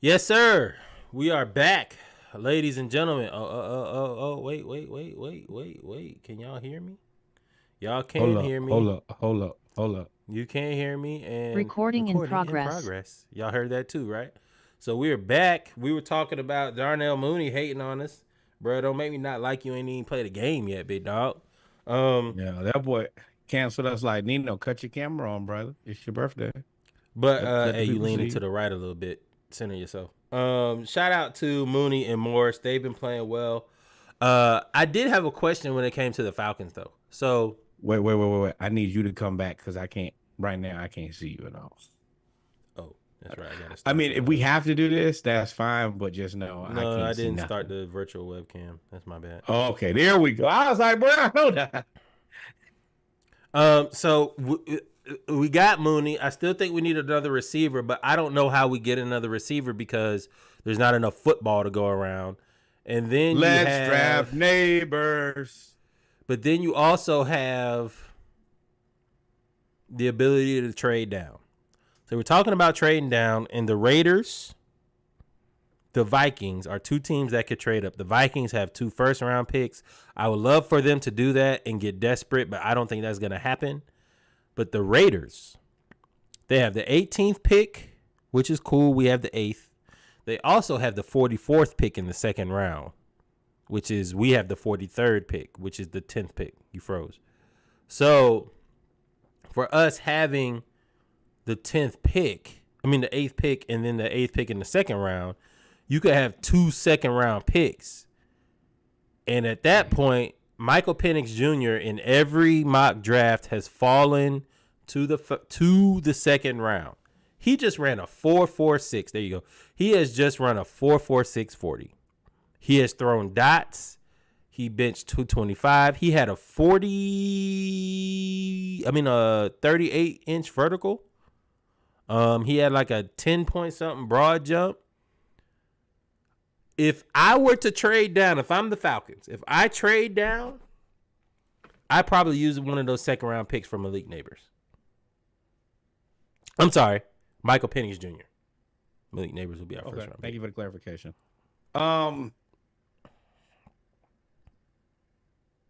Yes, sir. We are back, ladies and gentlemen. Wait. Can y'all hear me? Y'all Hold can up, hear hold me. up, hold up, hold up. You can hear me, and Recording in recording in progress. progress. Y'all heard that too, right? So we're back. We were talking about Darnell Mooney hating on us, bro. Don't make me not like you. Ain't even played a game yet, big dog. Um, Yeah, that boy canceled us like Nino. Cut your camera on, brother. It's your birthday. but Let the hey, you people leaning see to you. the right a little bit. Center yourself. Shout out to Mooney and Morris. They've been playing well. I did have a question when it came to the Falcons, though. So, Wait. I need you to come back because I can't right now. I can't see you at all. oh, that's right. I gotta I start mean, if we the. have to do this, that's fine. But just know I No, I can't see didn't start nothing. the virtual webcam. That's my bad. Okay, there we go. I was like, bro, I know that. We got Mooney. I still think we need another receiver, but I don't know how we get another receiver because there's not enough football to go around. And then you Let's draft have, neighbors. but then you also have the ability to trade down. So we're talking about trading down, and the Raiders, the Vikings are two teams that could trade up. The Vikings have 2 first-round picks. I would love for them to do that and get desperate, but I don't think that's going to happen. But the Raiders, they have the 18th pick, which is cool. We have the 8th. They also have the 44th pick in the second round, which is we have the 43rd pick, which is the 10th pick. You froze. So for us having the 10th pick, the 8th pick, and then the 8th pick in the second round, you could have 2 second-round picks. And at that point, Michael Penix Jr. in every mock draft has fallen to the second round. He just ran a 4.46. There you go. He has just run a 4.46 40. He has thrown dots. He benched 225. He had a 38-inch vertical. He had like a 10 point something broad jump. If I were to trade down, if I'm the Falcons, if I trade down, I probably use one of those second round picks from Malik Neighbors. I'm sorry, Michael Penix Jr. Malik Neighbors will be our first round pick. Thank you for the clarification.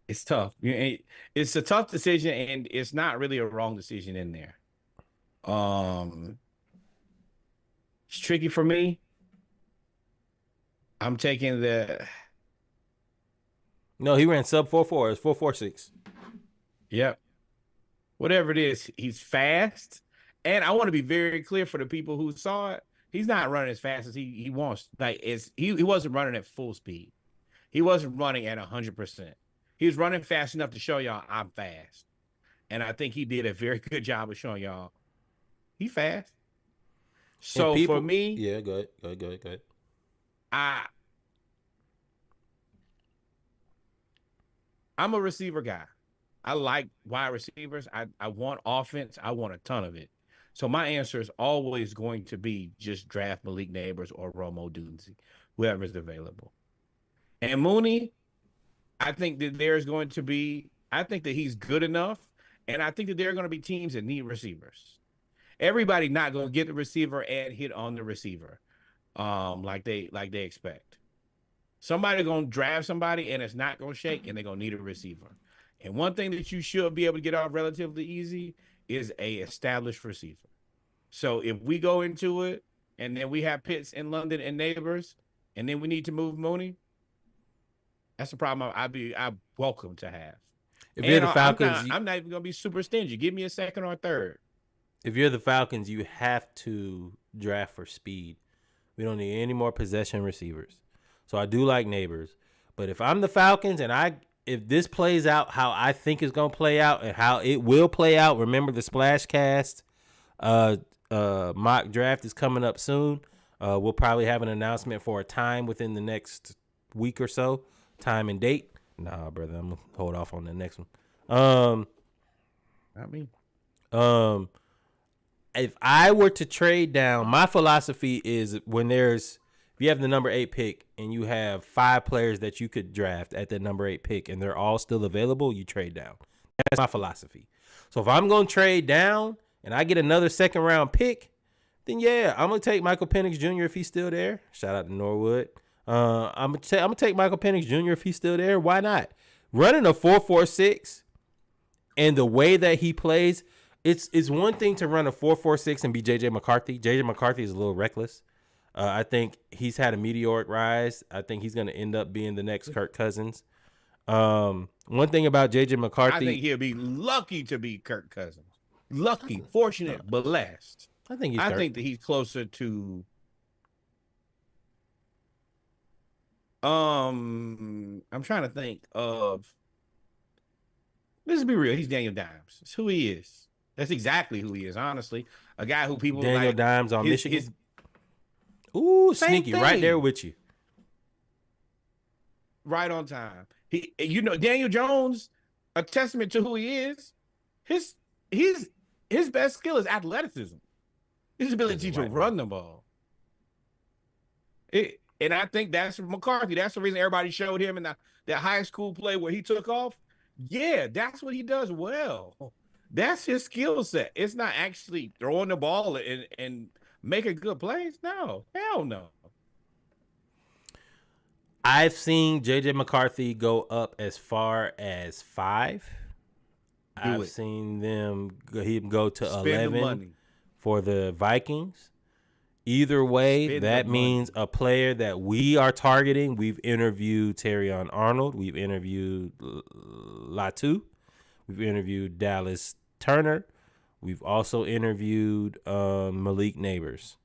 It's tough. It's a tough decision, and it's not really a wrong decision in there. It's tricky for me. I'm taking the. No, he ran sub 4.4. It's 4.46. Yep. Whatever it is, he's fast. And I want to be very clear for the people who saw it. He's not running as fast as he wants. He wasn't running at full speed. He wasn't running at 100%. He was running fast enough to show y'all I'm fast. And I think he did a very good job of showing y'all he fast. So for me, yeah, go ahead. I'm a receiver guy. I like wide receivers. I want offense. I want a ton of it. So my answer is always going to be just draft Malik Neighbors or Romo Dunze, whoever's available. And Mooney, I think that I think that he's good enough. And I think that there are going to be teams that need receivers. Everybody not going to get the receiver and hit on the receiver like they expect. Somebody going to draft somebody and it's not going to shake and they're going to need a receiver. And one thing that you should be able to get off relatively easy is a established receiver. So if we go into it and then we have Pitts in London and Neighbors and then we need to move Mooney, that's a problem I'm welcome to have. If you're the Falcons, I'm not even going to be super stingy. Give me a second or third. If you're the Falcons, you have to draft for speed. We don't need any more possession receivers. So I do like Neighbors. But if I'm the Falcons and if this plays out how I think it's going to play out and how it will play out, remember the Splash Cast mock draft is coming up soon. We'll probably have an announcement for a time within the next week or so. Time and date. Nah, brother, I'm going to hold off on the next one. Not me. If I were to trade down, my philosophy is if you have the number 8 pick and you have 5 players that you could draft at the number 8 pick and they're all still available, you trade down. That's my philosophy. So if I'm going to trade down and I get another second round pick, then yeah, I'm gonna take Michael Penix Jr. if he's still there. Shout out to Norwood. I'm gonna take Michael Penix Jr. if he's still there. Why not? Running a 4.46 and the way that he plays, it's one thing to run a 4.46 and be JJ McCarthy. JJ McCarthy is a little reckless. I think he's had a meteoric rise. I think he's gonna end up being the next Kirk Cousins. One thing about JJ McCarthy, I think he'll be lucky to be Kirk Cousins. Lucky, fortunate, blessed. I think that he's closer to. I'm trying to think of. Let's be real. He's Daniel Dimes. It's who he is. That's exactly who he is. Honestly, a guy who people Daniel like, Dimes on Michigan. Ooh, sneaky, right there with you. Right on time. Daniel Jones, a testament to who he is. His best skill is athleticism. His ability to run the ball. And I think that's McCarthy. That's the reason everybody showed him in that high school play where he took off. Yeah, that's what he does well. That's his skill set. It's not actually throwing the ball and making good plays. No, hell no. I've seen JJ McCarthy go up as far as 5. I've seen him go to Spend 11 for the Vikings. Either way, that means a player that we are targeting. We've interviewed Terrion Arnold. We've interviewed Latu. We've interviewed Dallas Turner. We've also interviewed Malik Neighbors.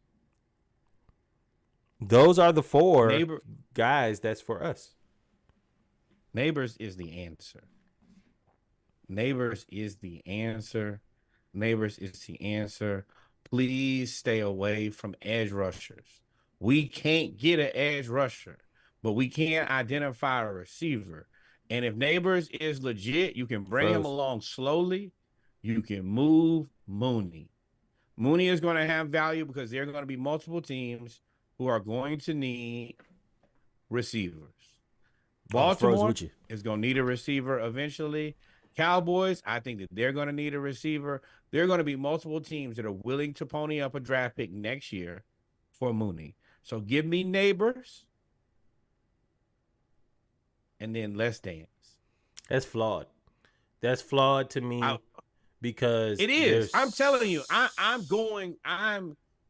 Those are the 4 guys that's for us. Neighbors is the answer. Neighbors is the answer. Neighbors is the answer. Please stay away from edge rushers. We can't get an edge rusher, but we can identify a receiver. And if Neighbors is legit, you can bring him along slowly. You can move Mooney. Mooney is going to have value because there are going to be multiple teams who are going to need receivers. Baltimore is going to need a receiver eventually. Cowboys, I think that they're going to need a receiver. There are going to be multiple teams that are willing to pony up a draft pick next year for Mooney. So give me Neighbors, and then let's dance. That's flawed. That's flawed to me because it is. I'm telling you, I'm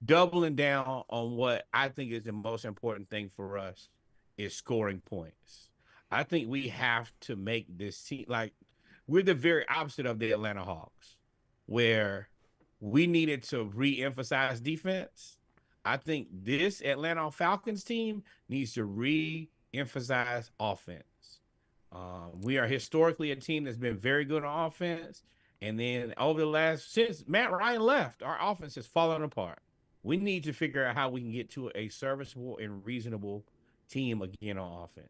doubling down on what I think is the most important thing for us is scoring points. I think we have to make this team like we're the very opposite of the Atlanta Hawks, where we needed to re-emphasize defense. I think this Atlanta Falcons team needs to re-emphasize offense. We are historically a team that's been very good on offense. And then since Matt Ryan left, our offense has fallen apart. We need to figure out how we can get to a serviceable and reasonable team again on offense.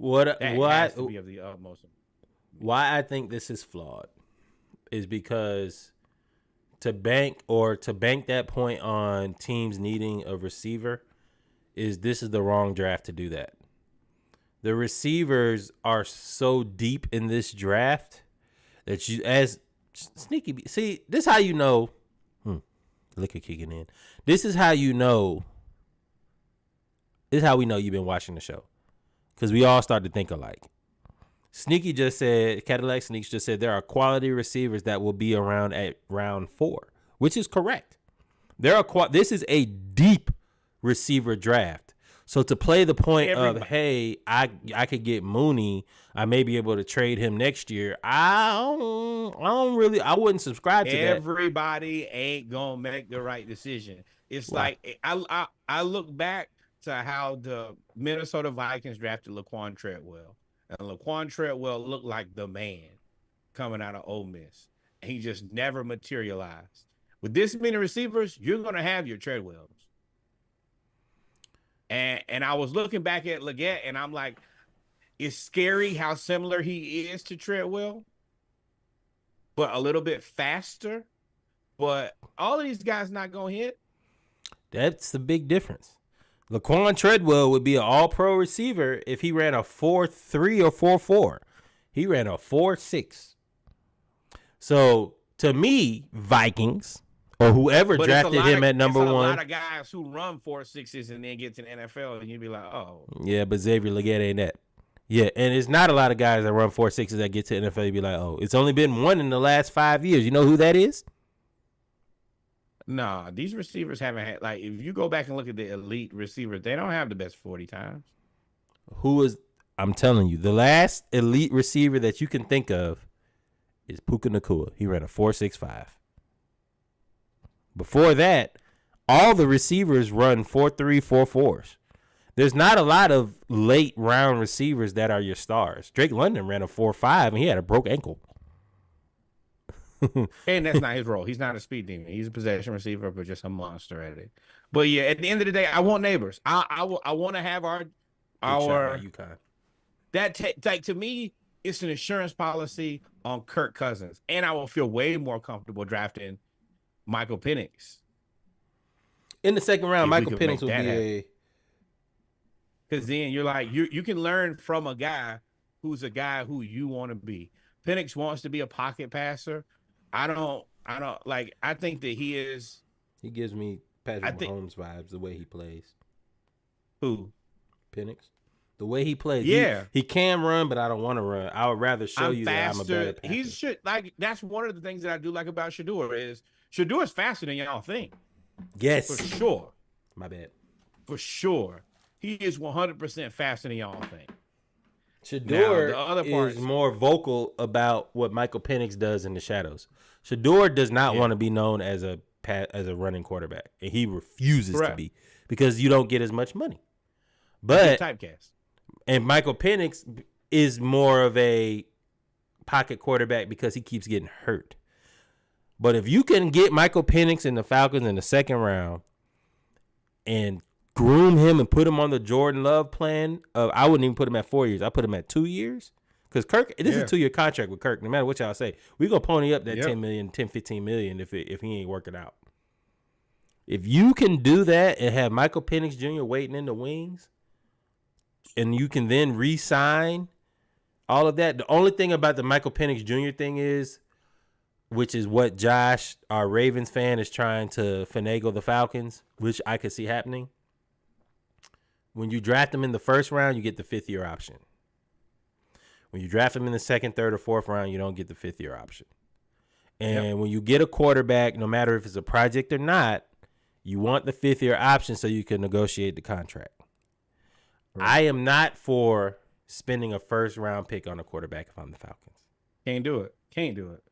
Has to be of the utmost. Why I think this is flawed is because to bank that point on teams needing a receiver this is the wrong draft to do that. The receivers are so deep in this draft that as sneaky. See, this is how you know. Liquor kicking in. This is how you know. This is how we know you've been watching the show, because we all start to think alike. Sneaky just said, Cadillac Sneaks just said there are quality receivers that will be around at round 4, which is correct. This is a deep receiver draft. So to play the point of, hey, I could get Mooney, I may be able to trade him next year. I wouldn't subscribe to that. Everybody ain't gonna make the right decision. It's like I look back to how the Minnesota Vikings drafted Laquan Treadwell. And Laquan Treadwell looked like the man coming out of Ole Miss. And he just never materialized. With this many receivers, you're going to have your Treadwells. And I was looking back at Leggett, and I'm like, it's scary how similar he is to Treadwell, but a little bit faster. But all of these guys not going to hit. That's the big difference. Laquan Treadwell would be an all-pro receiver if he ran a 4.3 or 4.4. He ran a 4.6. So, to me, Vikings, or whoever But drafted him at it's number a one. lot of guys who run 4.6s and then get to the NFL, and you'd be like, oh, Yeah, but Xavier Legette ain't that. Yeah, and it's not a lot of guys that run 4.6s that get to NFL. You'd be like, oh, it's only been one in the last 5 years. You know who that is? nah, these receivers haven't had, like, if you go back and look at the elite receivers, they don't have the best 40 times. Who is? I'm telling you, the last elite receiver that you can think of is Puka Nacua. He ran a 4.65. Before that, all the receivers run 4.3, 4.4s. There's not a lot of late round receivers that are your stars. Drake London ran a 4.5 and he had a broke ankle. And that's not his role. He's not a speed demon. He's a possession receiver, but just a monster at it. But yeah, at the end of the day, I want Neighbors. I want to have our UConn. like, to me, it's an insurance policy on Kirk Cousins, and I will feel way more comfortable drafting Michael Penix In the second round, If we Michael could Penix make would that be happen. a. because then you're like you can learn from a guy who's a guy who you want to be. Penix wants to be a pocket passer. I don't like. I think that he is He gives me Patrick Mahomes vibes the way he plays. who. Penix. The way he plays. Yeah. He can run, but I don't want to run. I would rather show I'm you faster. that I'm a better passer. He's shit. Like, that's one of the things that I do like about Shador is Shador's faster than y'all think. Yes. For sure. My bad. For sure. He is 100% faster than y'all think. Shador the other is parts- more vocal about what Michael Penix does in the shadows. Shador does not want to be known as a running quarterback, and he refuses to be because you don't get as much money. But typecast. And Michael Penix is more of a pocket quarterback because he keeps getting hurt. But if you can get Michael Penix in the Falcons in the second round and groom him and put him on the Jordan Love plan, I wouldn't even put him at 4 years. I put him at 2 years. Because Kirk, this is a 2-year contract with Kirk. No matter what y'all say, we're going to pony up that 10 million, 10, 15 million if he ain't working out. If you can do that and have Michael Penix Jr. waiting in the wings, and you can then re-sign all of that. The only thing about the Michael Penix Jr. thing is, which is what Josh, our Ravens fan, is trying to finagle the Falcons, which I could see happening. When you draft them in the first round, you get the 5th-year option. When you draft them in the second, third, or fourth round, you don't get the 5th-year option. And when you get a quarterback, no matter if it's a project or not, you want the 5th-year option so you can negotiate the contract. Right. I am not for spending a first-round pick on a quarterback if I'm the Falcons. Can't do it.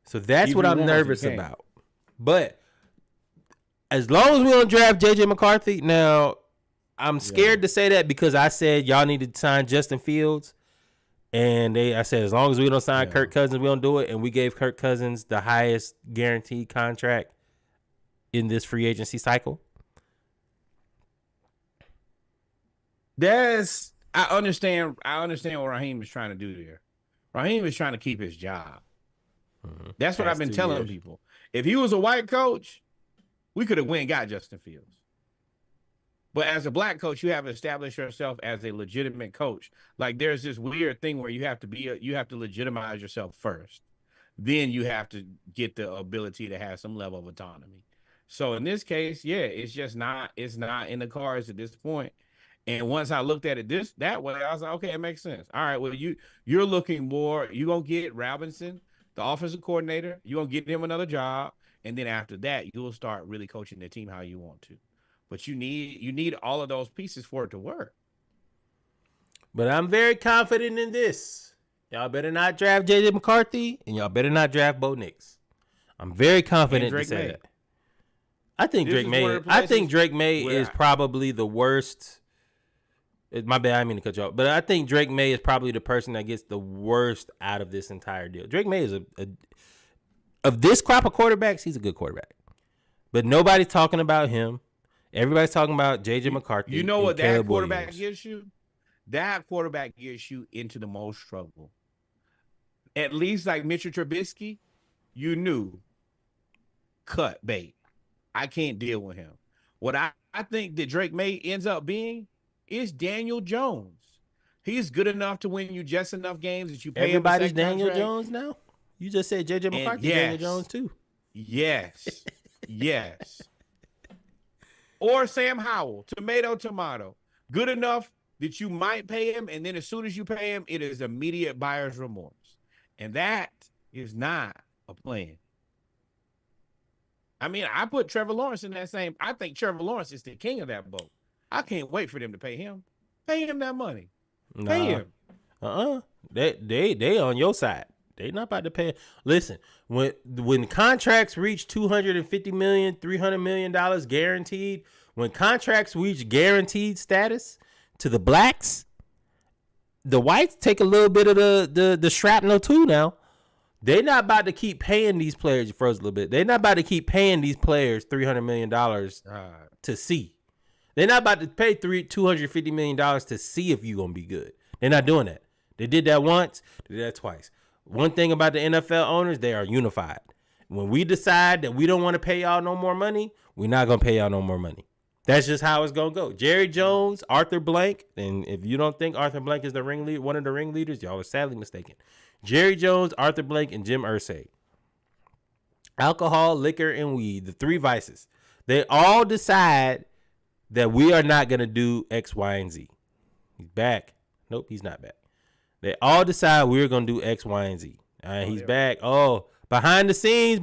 So that's what I'm nervous about. But as long as we don't draft J.J. McCarthy, now I'm scared to say that because I said y'all need to sign Justin Fields. And I said as long as we don't sign Kirk Cousins, we don't do it. And we gave Kirk Cousins the highest guaranteed contract in this free agency cycle. I understand what Raheem is trying to do there. Raheem is trying to keep his job. Mm-hmm. That's what I've been telling people. If he was a white coach, we could have went and got Justin Fields. But as a black coach, you have to establish yourself as a legitimate coach. Like, there's this weird thing where you have to legitimize yourself first. Then you have to get the ability to have some level of autonomy. So in this case, it's not in the cards at this point. And once I looked at it that way, I was like, okay, it makes sense. All right, well, you're looking more. You're going to get Robinson, the offensive coordinator. You're going to get him another job. And then after that, you'll start really coaching the team how you want to. But you need all of those pieces for it to work. But I'm very confident in this. Y'all better not draft J.J. McCarthy, and y'all better not draft Bo Nix. I'm very confident to say that. I think Drake May is probably the worst. My bad, I didn't mean to cut you off. But I think Drake May is probably the person that gets the worst out of this entire deal. Drake May is of this crop of quarterbacks, he's a good quarterback. But nobody's talking about him. Everybody's talking about J.J. McCarthy. You know what that quarterback gets you? That quarterback gets you into the most trouble. At least like Mitchell Trubisky, you knew, cut bait. I can't deal with him. What I think that Drake May ends up being is Daniel Jones. He's good enough to win you just enough games that you pay everybody's him Daniel Jones now. You just said J.J. McCarthy, Daniel Jones too. Yes. Yes. Or Sam Howell, tomato. Good enough that you might pay him, and then as soon as you pay him, it is immediate buyer's remorse. And that is not a plan. I mean, I put Trevor Lawrence in that same. I think Trevor Lawrence is the king of that boat. I can't wait for them to pay him. Pay him that money. Pay him. They on your side. They not about to pay. Listen, when contracts reach $250 million, $300 million guaranteed, when contracts reach guaranteed status to the blacks, the whites take a little bit of the shrapnel too now. They're not about to keep paying these players. You froze a little bit. They're not about to keep paying these players $300 million to see. They're not about to pay $250 million to see if you're going to be good. They're not doing that. They did that once. They did that twice. One thing about the NFL owners, they are unified. When we decide that we don't want to pay y'all no more money, we're not going to pay y'all no more money. That's just how it's going to go. Jerry Jones, Arthur Blank, and if you don't think Arthur Blank is the ringleader, one of the ringleaders, y'all are sadly mistaken. Jerry Jones, Arthur Blank, and Jim Irsay. Alcohol, liquor, and weed, the three vices. They all decide that we are not going to do X, Y, and Z. He's back. Nope, he's not back. They all decide we're going to do X, Y, and Z. All right, he's back. Oh, behind the scenes.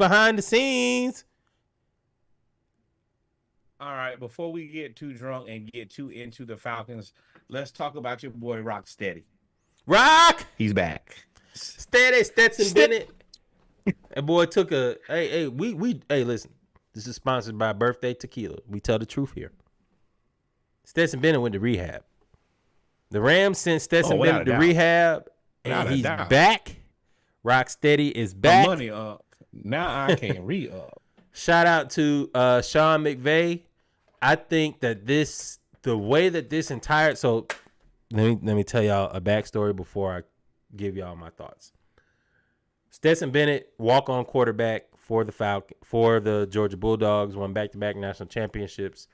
All right, before we get too drunk and get too into the Falcons, let's talk about your boy Rock Steady. Rock! He's back. Steady, Stetson Bennett. That boy took a hey, listen. This is sponsored by Birthday Tequila. We tell the truth here. Stetson Bennett went to rehab. The Rams sent Stetson Bennett to rehab, and he's back. Rocksteady is back. My money up. Now I can re-up. Shout out to Sean McVay. I think that the way that this entire let me tell y'all a backstory before I give y'all my thoughts. Stetson Bennett, walk-on quarterback for the Georgia Bulldogs, won back-to-back national championships.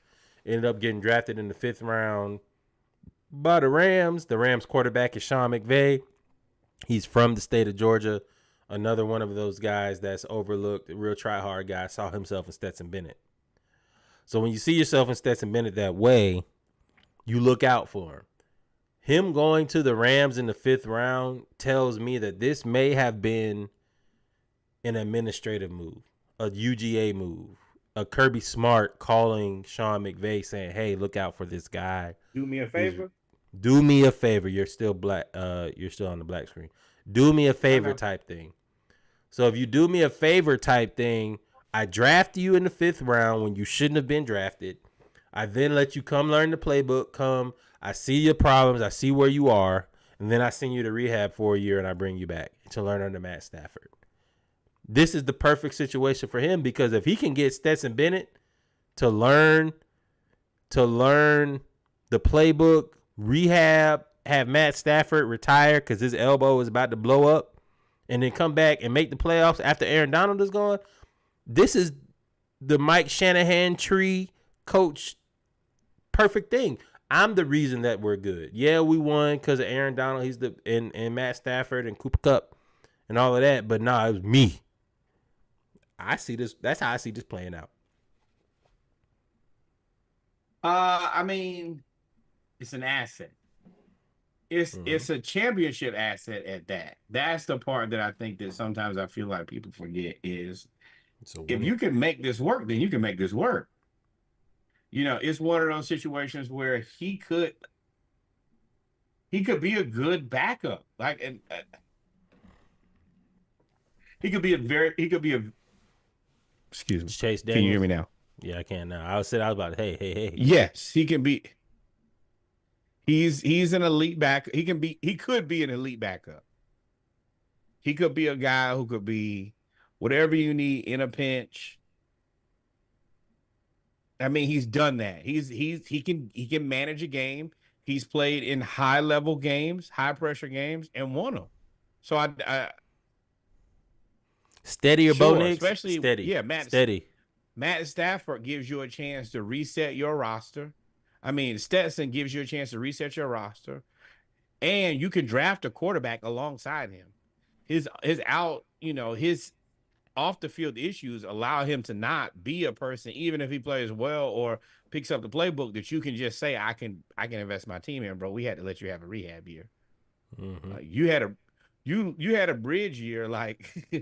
Ended up getting drafted in the 5th round by the Rams. The Rams quarterback is Sean McVay. He's from the state of Georgia. Another one of those guys that's overlooked, a real try-hard guy, saw himself in Stetson Bennett. So when you see yourself in Stetson Bennett that way, you look out for him. Him going to the Rams in the 5th round tells me that this may have been an administrative move, a UGA move, a Kirby Smart calling Sean McVay saying, hey, look out for this guy. Do me a favor. Do me a favor. You're still black. You're still on the black screen. Do me a favor type thing. So if you do me a favor type thing, I draft you in the 5th round when you shouldn't have been drafted. I then let you come learn the playbook. I see your problems. I see where you are. And then I send you to rehab for a year and I bring you back to learn under Matt Stafford. This is the perfect situation for him because if he can get Stetson Bennett to learn the playbook, rehab, have Matt Stafford retire because his elbow is about to blow up, and then come back and make the playoffs after Aaron Donald is gone, this is the Mike Shanahan tree coach perfect thing. I'm the reason that we're good. Yeah, we won because of Aaron Donald. He's and Matt Stafford and Cooper Kupp and all of that. But nah, it was me. I see this. That's how I see this playing out. I mean, it's an asset. It's a championship asset at that. That's the part that I think that sometimes I feel like people forget is if you can make this work, then you can make this work. You know, it's one of those situations where he could be a good backup. Like, and excuse me. Chase Daniels. Can you hear me now? Yeah, I can now. I was about hey. Yes, he can be. He's an elite back. He could be an elite backup. He could be a guy who could be whatever you need in a pinch. I mean, he's done that. He can manage a game. He's played in high level games, high pressure games, and won them. So I steady or sure, Bo Nix? Especially steady. Yeah, steady. Matt Stafford gives you a chance to reset your roster. I mean, Stetson gives you a chance to reset your roster, and you can draft a quarterback alongside him. His off the field issues allow him to not be a person, even if he plays well or picks up the playbook, that you can just say, I can invest my team in, bro. We had to let you have a rehab year. Mm-hmm. You had a bridge year, like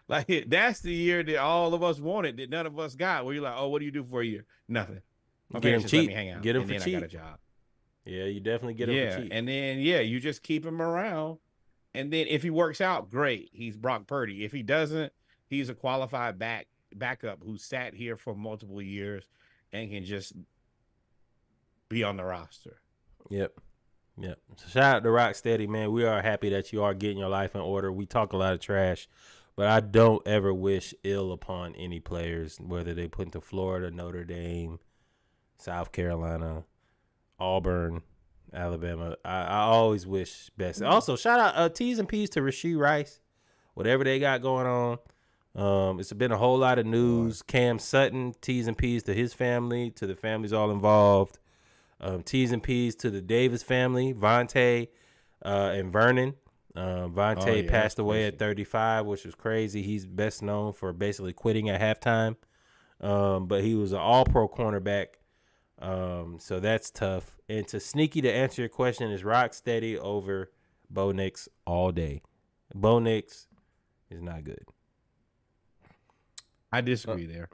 like that's the year that all of us wanted that none of us got. Where you're like, oh, what do you do for a year? Nothing. My Get him parents just let cheap. me hang out. Get him and for then cheap. I got a job. Yeah, you definitely get him for cheap. And then you just keep him around. And then if he works out, great. He's Brock Purdy. If he doesn't, he's a qualified backup who sat here for multiple years and can just be on the roster. Yep. So shout out to Rocksteady, man. We are happy that you are getting your life in order. We talk a lot of trash, but I don't ever wish ill upon any players, whether they put into Florida, Notre Dame, South Carolina, Auburn, Alabama. I always wish best. Also, shout out T's and P's to Rashee Rice, whatever they got going on. It's been a whole lot of news. Cam Sutton, T's and P's to his family, to the families all involved. T's and P's to the Davis family, Vontae and Vernon. Vontae passed away at 35, which was crazy. He's best known for basically quitting at halftime. But he was an all-pro cornerback. So that's tough. And to Sneaky, to answer your question, is Rocksteady over Bo Nix all day. Bo Nix is not good. I disagree there.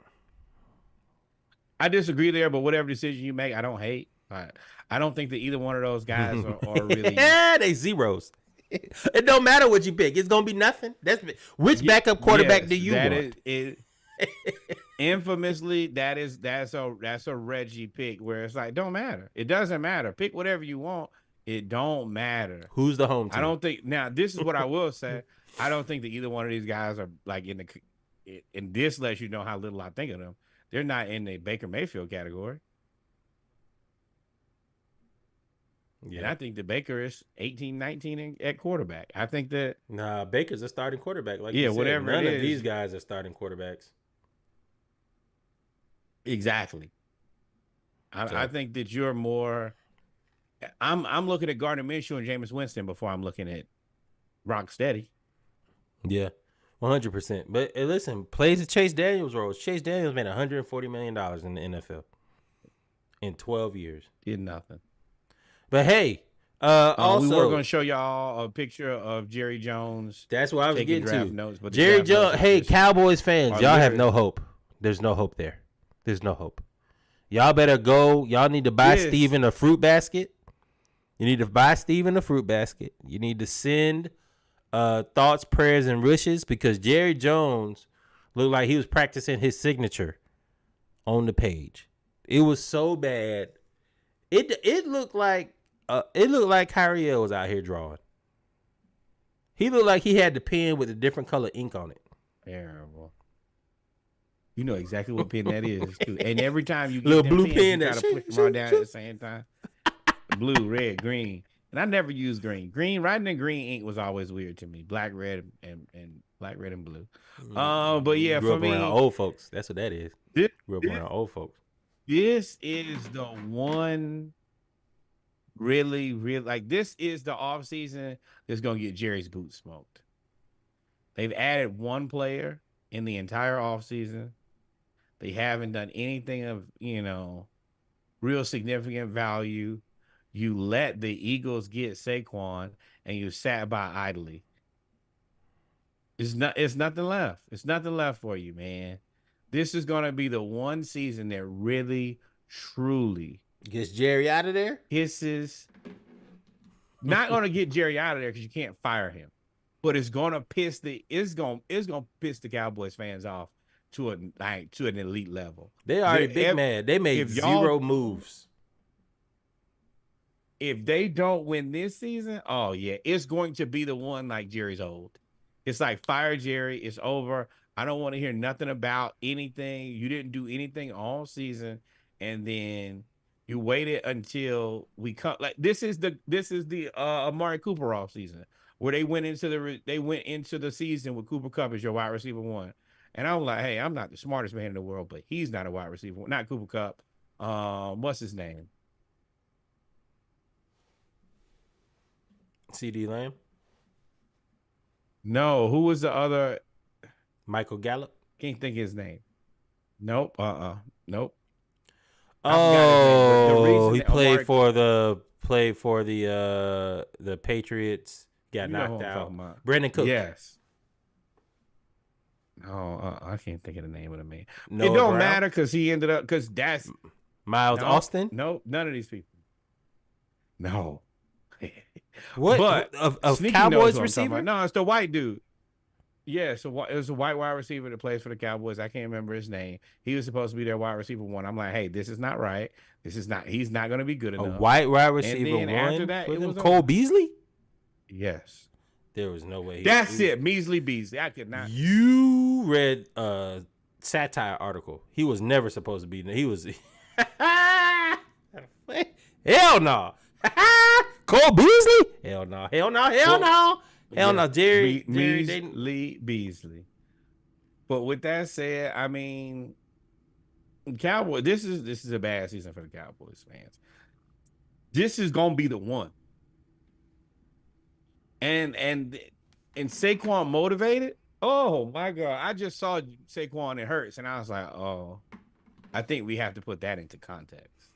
But whatever decision you make, I don't hate. I don't think that either one of those guys are really. Yeah, they zeros. It don't matter what you pick. It's gonna be nothing. Which backup quarterback do you want? Infamously, that's a Reggie pick where it's like, don't matter. It doesn't matter. Pick whatever you want. It don't matter. Who's the home team? I don't think. Now, this is what I will say. I don't think that either one of these guys are like and this lets you know how little I think of them. They're not in the Baker Mayfield category. Yeah. And I think the Baker is 18, 19 at quarterback. I think that Baker's a starting quarterback. Like whatever. None of these guys are starting quarterbacks. Exactly. I think that you're more. I'm looking at Gardner Minshew and Jameis Winston before I'm looking at Rocksteady. Yeah, 100%. But listen, plays the Chase Daniels roles. Chase Daniels made $140 million in the NFL in 12 years. Did nothing. But hey, also we were going to show y'all a picture of Jerry Jones. That's what I was getting to. Notes, but Jerry Jones. Hey, Cowboys fans, y'all have no hope. There's no hope there. There's no hope. Y'all better go. Y'all need to buy Steven a fruit basket. You need to buy Steven a fruit basket. You need to send thoughts, prayers, and wishes, because Jerry Jones looked like he was practicing his signature on the page. It was so bad. It looked like Kyrie Hill was out here drawing. He looked like he had the pen with a different color ink on it. Terrible. You know exactly what pen that is, too. And every time you get little blue pen, you gotta push them all down at the same time. Blue, red, green. And I never used green. Writing in green ink was always weird to me. Black, red, and black, red, and blue. But yeah, Grew for up me, around old folks. That's what that is. Grew up around old folks. This is the one really, like, this is the offseason that's going to get Jerry's boots smoked. They've added one player in the entire offseason. They haven't done anything of, real significant value. You let the Eagles get Saquon and you sat by idly. It's nothing left. It's nothing left for you, man. This is going to be the one season that really, truly gets Jerry out of there. Not going to get Jerry out of there because you can't fire him, but it's going to piss the Cowboys fans off to an elite level. They already big mad. They made zero moves. If they don't win this season, oh yeah, it's going to be the one like Jerry's old. It's like, fire Jerry. It's over. I don't want to hear nothing about anything. You didn't do anything all season, and then you waited until we come. Like, this is the Amari Cooper off season, where they went into the season with Cooper Kupp as your wide receiver one, and I'm like, hey, I'm not the smartest man in the world, but he's not a wide receiver, not Cooper Kupp. What's his name? CD Lamb. No, who was the other? Michael Gallup. Can't think of his name. Nope. Nope. I forgot his name. But the Oh, reason he that Amari, played for the Patriots. Got you know who knocked I'm out. talking about. Brandon Cooks. Yes. No, I can't think of the name of the man. It Noah don't Brown. matter because he ended up because that's Miles no, Austin. no, none of these people. No. What But of Sneaky knows Cowboys who I'm talking about. receiver? No, it's the white dude. Yeah, so it was a white wide receiver that plays for the Cowboys. I can't remember his name. He was supposed to be their wide receiver one. I'm like, hey, this is not right. This is not. He's not going to be good A enough. white wide And receiver then after one that, for it them. was Cole over. Beasley. Yes, There was no way. that's it. Measly Beasley. I could not. You read a satire article. He was never supposed to be. He was. Hell no. Cole Beasley. Hell no. Hell no. Hell no. Hell no. Jerry. Measly Beasley. But with that said, I mean, Cowboy. This is a bad season for the Cowboys fans. This is gonna be the one. And Saquon motivated. Oh my God! I just saw Saquon. It hurts, and I was like, oh, I think we have to put that into context.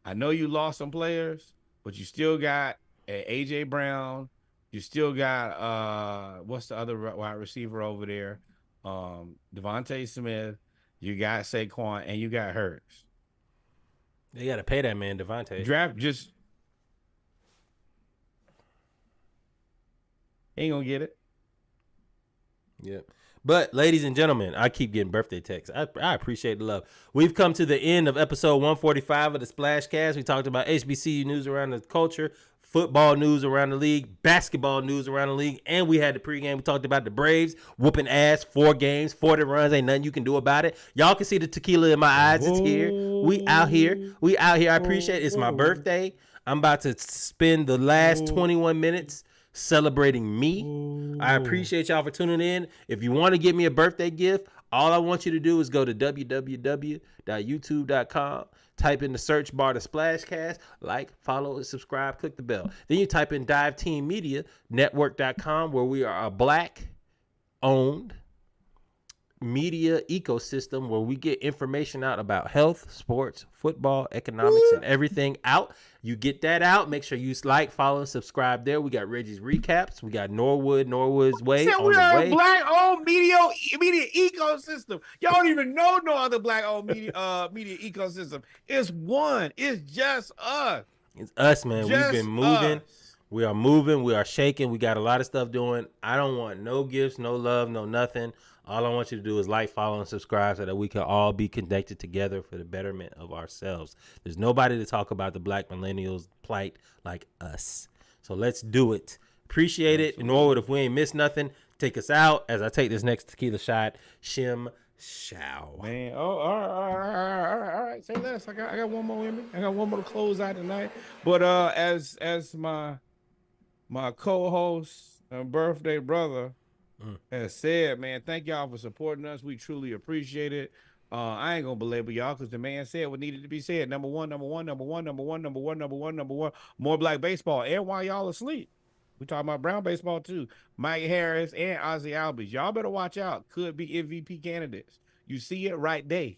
I know you lost some players, but you still got AJ Brown. You still got what's the other wide receiver over there? Devontae Smith. You got Saquon, and you got Hurts. They got to pay that man, Devontae. Draft just ain't gonna get it. Yep. But, ladies and gentlemen, I keep getting birthday texts. I appreciate the love. We've come to the end of episode 145 of the Splashcast. We talked about HBCU news around the culture, football news around the league, basketball news around the league, and we had the pregame. We talked about the Braves whooping ass, 4 games, 40 runs. Ain't nothing you can do about it. Y'all can see the tequila in my eyes. It's here. We out here. We out here. I appreciate it. It's my birthday. I'm about to spend the last 21 minutes celebrating me. I appreciate y'all for tuning in. If you want to give me a birthday gift, all I want you to do is go to www.youtube.com, type in the search bar the Splashcast, like, follow, and subscribe, click the bell. Then you type in Dive Team Media Network.com, where we are a black owned media ecosystem where we get information out about health, sports, football, economics, and everything out. You get that out. Make sure you like, follow, and subscribe there. We got Reggie's Recaps. We got Norwood's Way on we the are way. a black-owned media ecosystem. Y'all don't even know no other black-owned media ecosystem. It's one. It's just us. It's us, man. Just We've been moving. us. We are moving. We are shaking. We got a lot of stuff doing. I don't want no gifts, no love, no nothing. All I want you to do is like, follow, and subscribe so that we can all be connected together for the betterment of ourselves. There's nobody to talk about the black millennials' plight like us. So let's do it. Appreciate it. Norwood, if we ain't missed nothing, take us out as I take this next tequila shot. Shim Shao. Man, all right. Say less. I got one more in me. I got one more to close out tonight. But as my co-host and birthday brother has said, man, thank y'all for supporting us. We truly appreciate it. I ain't gonna belabor y'all because the man said what needed to be said. Number one. More black baseball. And while y'all asleep, we talking about brown baseball too. Mike Harris and Ozzy Albies. Y'all better watch out. Could be MVP candidates. You see it right there.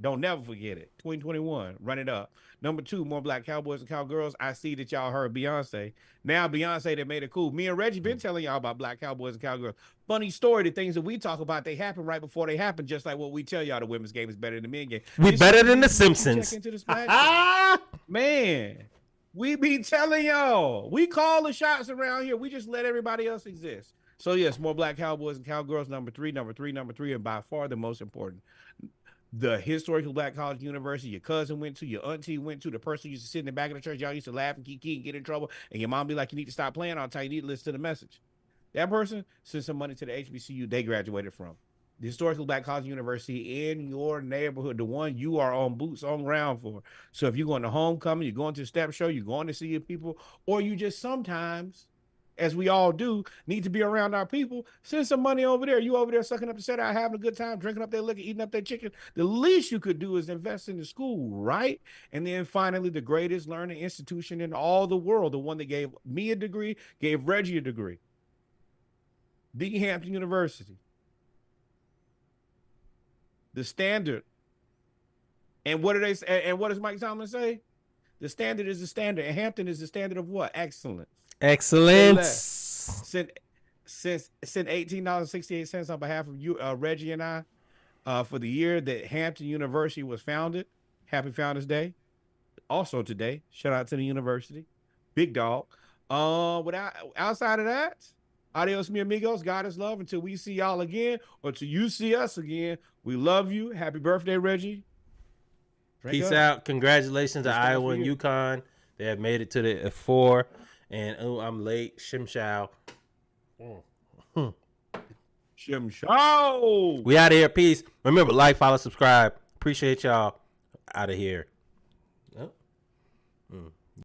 Don't never forget it. 2021, run it up. Number 2, more black cowboys and cowgirls. I see that y'all heard Beyonce. Now Beyonce that made it cool. Me and Reggie been telling y'all about black cowboys and cowgirls. Funny story, the things that we talk about, they happen right before they happen, just like what we tell y'all the women's game is better than the men's game. We better than the Simpsons. Check into the Splash. Man, we be telling y'all. We call the shots around here. We just let everybody else exist. So yes, more black cowboys and cowgirls. Number three, and by far the most important. The historical black college university your cousin went to, your auntie went to, the person used to sit in the back of the church, y'all used to laugh and kiki and get in trouble, and your mom be like, you need to stop playing all the time, you need to listen to the message. That person sent some money to the HBCU they graduated from. The historical black college university in your neighborhood, the one you are on boots on ground for. So if you're going to homecoming, you're going to the step show, you're going to see your people, or you just sometimes, as we all do, need to be around our people, send some money over there. You over there sucking up the set out, having a good time, drinking up their liquor, eating up their chicken. The least you could do is invest in the school, right? And then finally, the greatest learning institution in all the world, the one that gave me a degree, gave Reggie a degree. Binghamton University. The standard. And what do they say? And what does Mike Tomlin say? The standard is the standard. And Hampton is the standard of what? Excellence. Excellence. Since $18.68 on behalf of you, Reggie and I, for the year that Hampton University was founded. Happy Founders Day. Also today, shout out to the university. Big dog. Outside of that, adios, mi amigos. God is love. Until we see y'all again, or till you see us again, we love you. Happy birthday, Reggie. Peace out. Congratulations to Iowa and UConn. They have made it to the 4. And I'm late. Shimshao. Shimshao. We out of here. Peace. Remember, like, follow, subscribe. Appreciate y'all. Out of here.